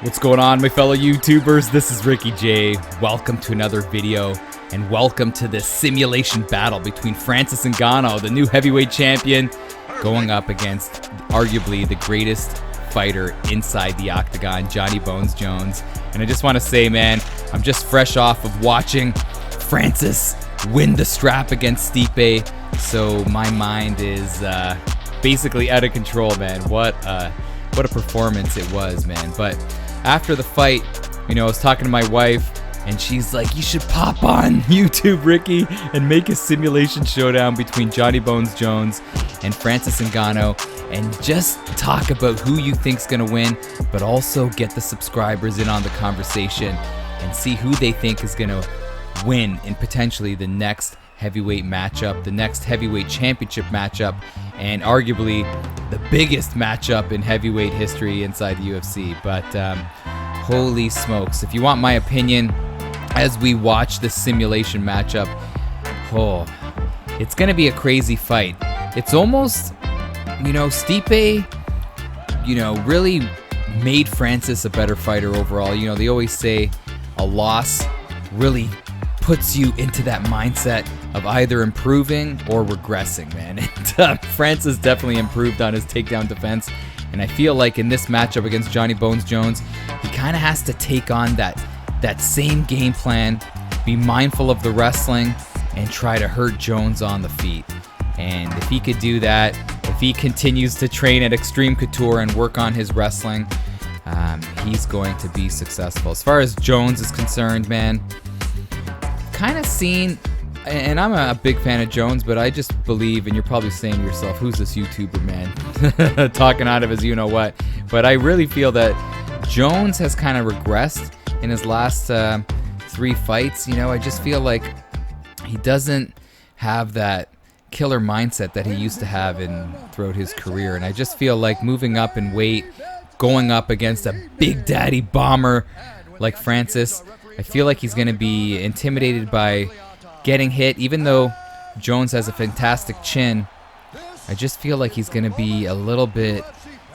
What's going on, my fellow YouTubers? This is Ricky J. Welcome to another video, and welcome to this simulation battle between Francis Ngannou, the new heavyweight champion, going up against arguably the greatest fighter inside the octagon, Jon Jones. And I just want to say, man, I'm just fresh off of watching Francis win the strap against Stipe, so my mind is basically out of control, man. What a performance it was, man. But after the fight, you know, I was talking to my wife, and she's like, you should pop on YouTube, Ricky, and make a simulation showdown between Jon Jones and Francis Ngannou, and just talk about who you think's gonna win, but also get the subscribers in on the conversation and see who they think is gonna win in potentially the next heavyweight matchup, the next heavyweight championship matchup, and arguably the biggest matchup in heavyweight history inside the UFC. But holy smokes, if you want my opinion as we watch this simulation matchup, it's gonna be a crazy fight. It's almost, you know, Stipe, you know, really made Francis a better fighter overall. You know, they always say a loss really puts you into that mindset of either improving or regressing, man. And Francis definitely improved on his takedown defense, and I feel like in this matchup against Jon Jones, he kind of has to take on that same game plan, be mindful of the wrestling, and try to hurt Jones on the feet. And if he could do that, if he continues to train at Extreme Couture and work on his wrestling, he's going to be successful. As far as Jones is concerned, man, kind of seen, and I'm a big fan of Jones, but I just believe, and you're probably saying to yourself, who's this YouTuber, man, talking out of his you-know-what, but I really feel that Jones has kind of regressed in his last 3 fights. You know, I just feel like he doesn't have that killer mindset that he used to have throughout his career, and I just feel like moving up in weight, going up against a big daddy bomber like Francis, I feel like he's going to be intimidated by getting hit. Even though Jones has a fantastic chin, I just feel like he's going to be a little bit,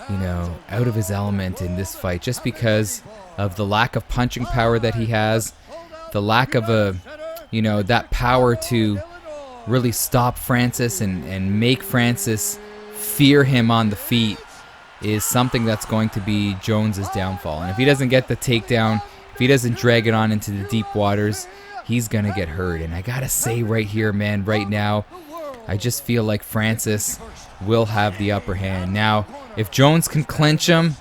you know, out of his element in this fight, just because of the lack of punching power that he has, the lack of that power to really stop Francis and make Francis fear him on the feet is something that's going to be Jones's downfall. And if he doesn't get the takedown, if he doesn't drag it on into the deep waters, he's gonna get hurt. And I gotta say right here, man, right now, I just feel like Francis will have the upper hand. Now, if Jones can clinch him,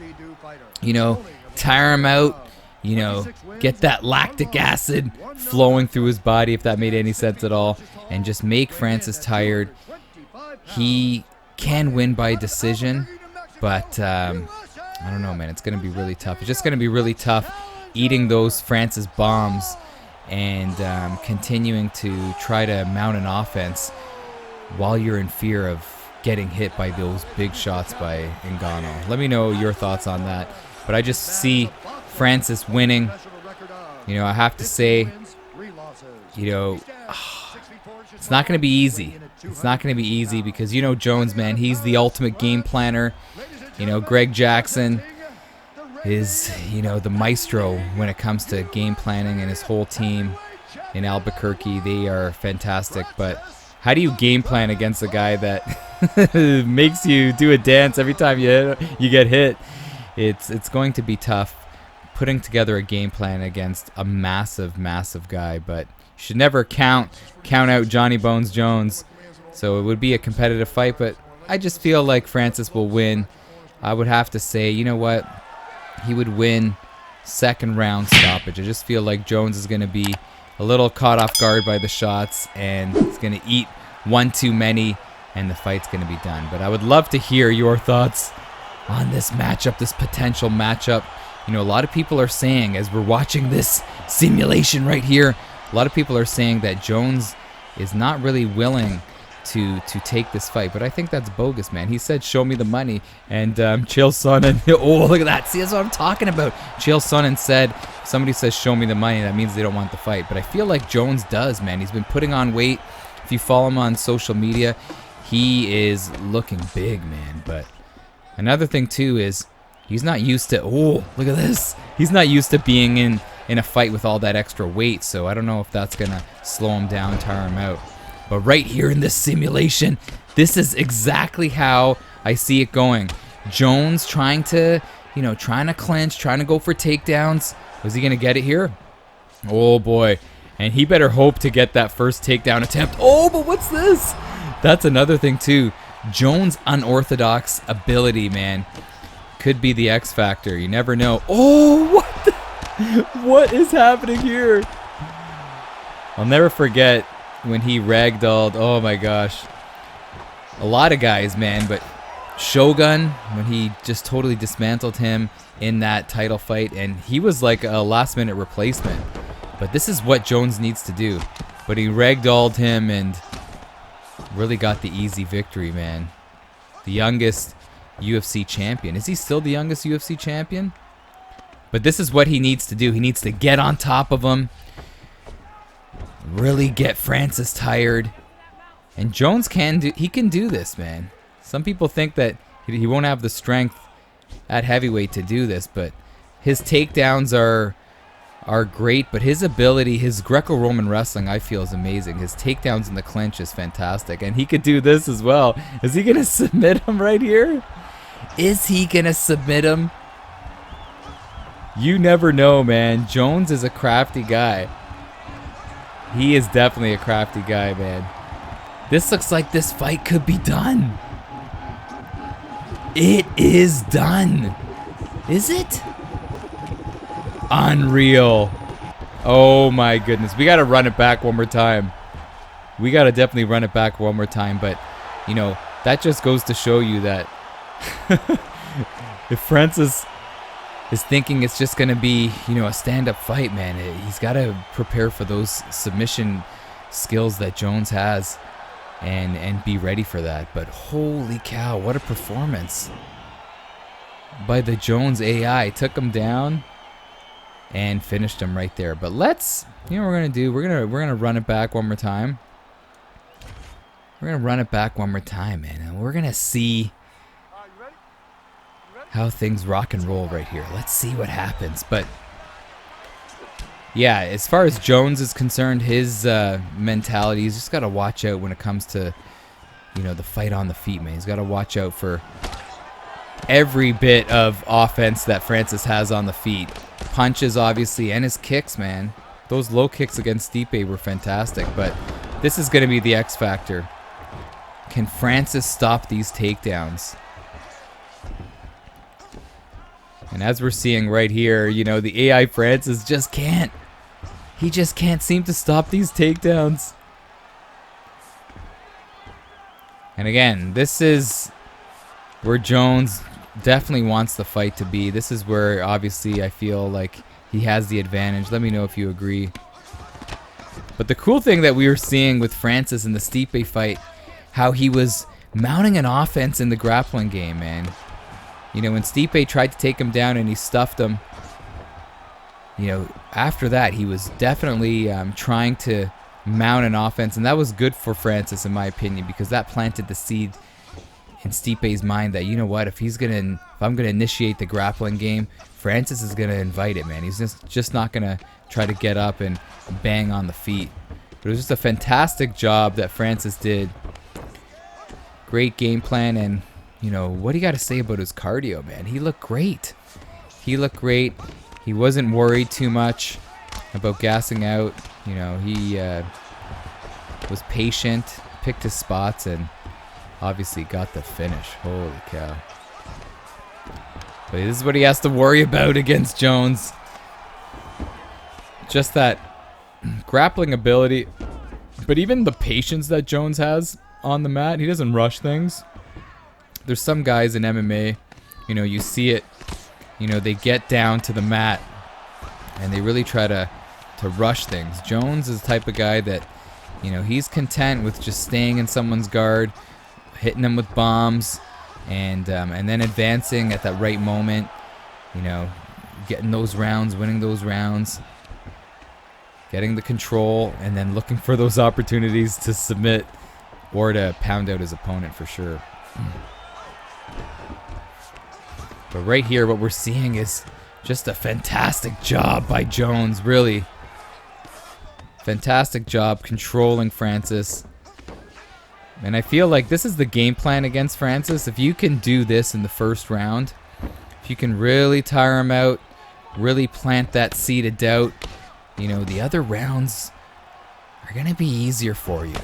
you know, tire him out, you know, get that lactic acid flowing through his body, if that made any sense at all, and just make Francis tired, he can win by decision. But I don't know, man, it's gonna be really tough. It's just gonna be really tough eating those Francis bombs and continuing to try to mount an offense while you're in fear of getting hit by those big shots by Ngannou. Let me know your thoughts on that. But I just see Francis winning. You know, I have to say, you know, it's not going to be easy. It's not going to be easy because, you know, Jones, man, he's the ultimate game planner. You know, Greg Jackson is, you know, the maestro when it comes to game planning, and his whole team in Albuquerque, they are fantastic. But how do you game plan against a guy that makes you do a dance every time you get hit? It's going to be tough putting together a game plan against a massive guy. But you should never count out Jon Jones. So it would be a competitive fight, but I just feel like Francis will win. I would have to say, you know what? He would win second round stoppage. I just feel like Jones is going to be a little caught off guard by the shots, and he's going to eat one too many, and the fight's going to be done. But I would love to hear your thoughts on this matchup, this potential matchup. You know, a lot of people are saying, as we're watching this simulation right here, a lot of people are saying that Jones is not really willing to take this fight, but I think that's bogus, man. He said, show me the money, and Chael Sonnen, oh, look at that. See, that's what I'm talking about. Chael Sonnen said, if somebody says, show me the money, that means they don't want the fight. But I feel like Jones does, man. He's been putting on weight. If you follow him on social media, he is looking big, man. But another thing, too, is He's not used to, oh, look at this. He's not used to being in a fight with all that extra weight, so I don't know if that's going to slow him down, tire him out. But right here in this simulation, this is exactly how I see it going. Jones trying to, trying to clinch, trying to go for takedowns. Was he going to get it here? Oh, boy. And he better hope to get that first takedown attempt. Oh, but what's this? That's another thing, too. Jones' unorthodox ability, man, could be the X factor. You never know. Oh, what is happening here? I'll never forget when he ragdolled. Oh, my gosh. A lot of guys, man, but Shogun, when he just totally dismantled him in that title fight, and he was like a last-minute replacement. But this is what Jones needs to do. But he ragdolled him and really got the easy victory, man. The youngest UFC champion. Is he still the youngest UFC champion? But this is what he needs to do. He needs to get on top of him. Really get Francis tired. And Jones can do this, man. Some people think that he won't have the strength at heavyweight to do this, but his takedowns are great, but his ability, his Greco-Roman wrestling, I feel is amazing. His takedowns in the clinch is fantastic, and he could do this as well. Is he going to submit him right here? Is he going to submit him? You never know, man. Jones is a crafty guy. He is definitely a crafty guy, man. This looks like this fight could be done. It is done. Is it? Unreal. Oh my goodness. We got to run it back one more time. We got to definitely run it back one more time. But, that just goes to show you that if Francis is thinking it's just going to be, a stand-up fight, man, he's got to prepare for those submission skills that Jones has and be ready for that. But holy cow, what a performance by the Jones AI. Took him down and finished him right there. But let's, what we're gonna do, we're gonna run it back one more time. We're gonna run it back one more time, man, and we're gonna see how things rock and roll right here. Let's see what happens. But yeah, as far as Jones is concerned, his mentality, he's just gotta watch out when it comes to, the fight on the feet, man. He's gotta watch out for every bit of offense that Francis has on the feet. Punches, obviously, and his kicks, man. Those low kicks against Stipe were fantastic, but this is going to be the X factor. Can Francis stop these takedowns? And as we're seeing right here, the AI Francis just can't. He just can't seem to stop these takedowns. And again, this is where Jones definitely wants the fight to be. This is where, obviously, I feel like he has the advantage. Let me know if you agree. But the cool thing that we were seeing with Francis in the Stipe fight, how he was mounting an offense in the grappling game, man. When Stipe tried to take him down and he stuffed him, after that, he was definitely trying to mount an offense. And that was good for Francis, in my opinion, because that planted the seed in Stipe's mind that, if I'm gonna initiate the grappling game, Francis is gonna invite it, man. He's just not gonna try to get up and bang on the feet. But it was just a fantastic job that Francis did. Great game plan, and what do you got to say about his cardio, man? He looked great. He wasn't worried too much about gassing out. He was patient, picked his spots, and obviously got the finish. Holy cow. But this is what he has to worry about against Jones. Just that grappling ability. But even the patience that Jones has on the mat, he doesn't rush things. There's some guys in MMA, you see it, they get down to the mat and they really try to rush things. Jones is the type of guy that, he's content with just staying in someone's guard, hitting them with bombs, and then advancing at that right moment, getting those rounds, winning those rounds, getting the control, and then looking for those opportunities to submit or to pound out his opponent for sure. But right here, what we're seeing is just a fantastic job by Jones, really. Fantastic job controlling Francis. And I feel like this is the game plan against Francis. If you can do this in the first round, if you can really tire him out, really plant that seed of doubt, you know, the other rounds are going to be easier for you.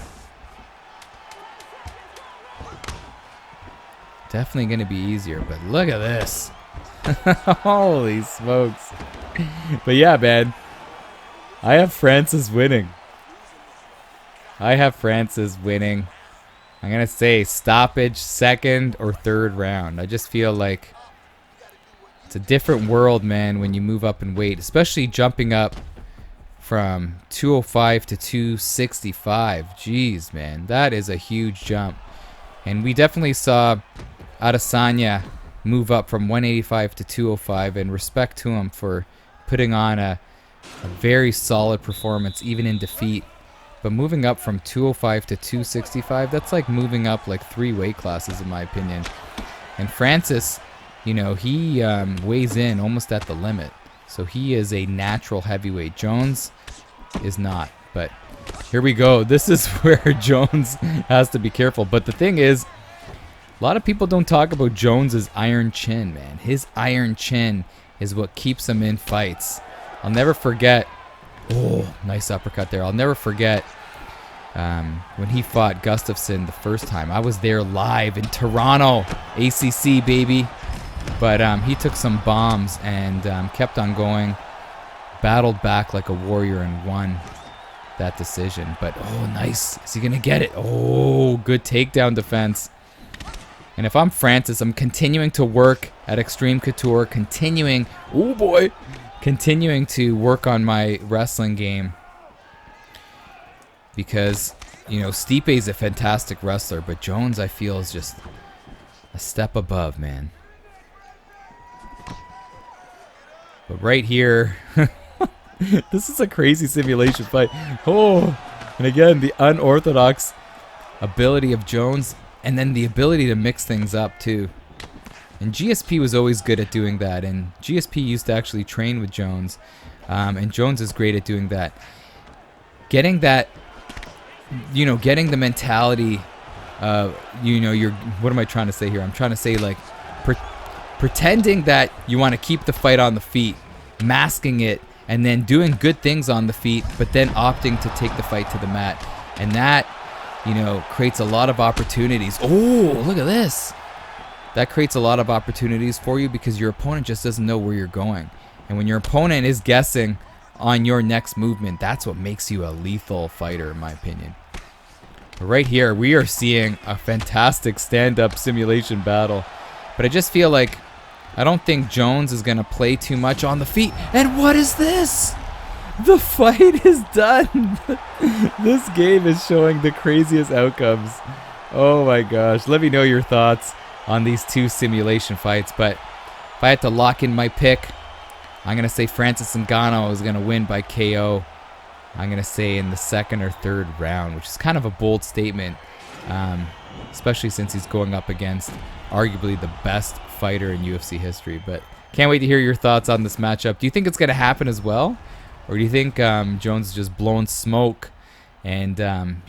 Definitely going to be easier, but look at this. Holy smokes. But yeah, man, I have Francis winning. I'm going to say stoppage, second or third round. I just feel like it's a different world, man, when you move up in weight, especially jumping up from 205 to 265. Jeez, man, that is a huge jump. And we definitely saw Adesanya move up from 185 to 205, and respect to him for putting on a very solid performance, even in defeat. But moving up from 205 to 265, that's like moving up like 3 weight classes, in my opinion. And Francis, you know, he weighs in almost at the limit. So he is a natural heavyweight. Jones is not. But here we go. This is where Jones has to be careful. But the thing is, a lot of people don't talk about Jones's iron chin, man. His iron chin is what keeps him in fights. I'll never forget. Oh, nice uppercut there. I'll never forget when he fought Gustafsson the first time. I was there live in Toronto, ACC, baby. But he took some bombs and kept on going, battled back like a warrior and won that decision. But, oh, nice. Is he going to get it? Oh, good takedown defense. And if I'm Francis, I'm continuing to work at Extreme Couture, continuing to work on my wrestling game. Because, you know, Stipe is a fantastic wrestler, but Jones, I feel, is just a step above, man. But right here, this is a crazy simulation fight. Oh, and again, the unorthodox ability of Jones, and then the ability to mix things up too. And GSP was always good at doing that, and GSP used to actually train with Jones, and Jones is great at doing that. Getting that, you know, getting the mentality, you know, what am I trying to say here? I'm trying to say, like, pretending that you want to keep the fight on the feet, masking it, and then doing good things on the feet, but then opting to take the fight to the mat. And that, you know, creates a lot of opportunities. Oh, look at this. That creates a lot of opportunities for you because your opponent just doesn't know where you're going. And when your opponent is guessing on your next movement, that's what makes you a lethal fighter, in my opinion. But right here, we are seeing a fantastic stand-up simulation battle. But I just feel like I don't think Jones is going to play too much on the feet. And what is this? The fight is done. This game is showing the craziest outcomes. Oh my gosh. Let me know your thoughts on these two simulation fights. But if I had to lock in my pick, I'm going to say Francis Ngannou is going to win by KO. I'm going to say in the second or third round, which is kind of a bold statement, especially since he's going up against arguably the best fighter in UFC history. But can't wait to hear your thoughts on this matchup. Do you think it's going to happen as well? Or do you think Jones is just blowing smoke and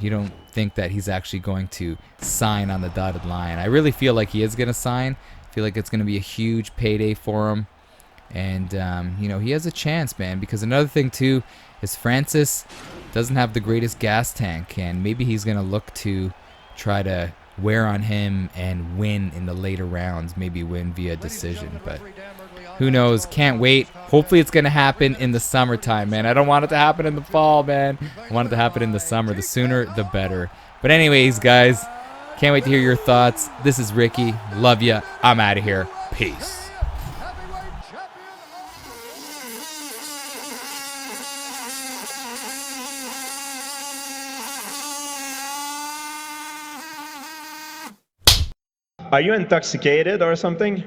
you don't think that he's actually going to sign on the dotted line? I really feel like he is going to sign. I feel like it's going to be a huge payday for him. And, you know, he has a chance, man. Because another thing, too, is Francis doesn't have the greatest gas tank. And maybe he's going to look to try to wear on him and win in the later rounds. Maybe win via decision. But who knows? Can't wait. Hopefully it's going to happen in the summertime, man. I don't want it to happen in the fall, man. I want it to happen in the summer. The sooner, the better. But anyways, guys, can't wait to hear your thoughts. This is Ricky. Love ya. I'm out of here. Peace. Are you intoxicated or something?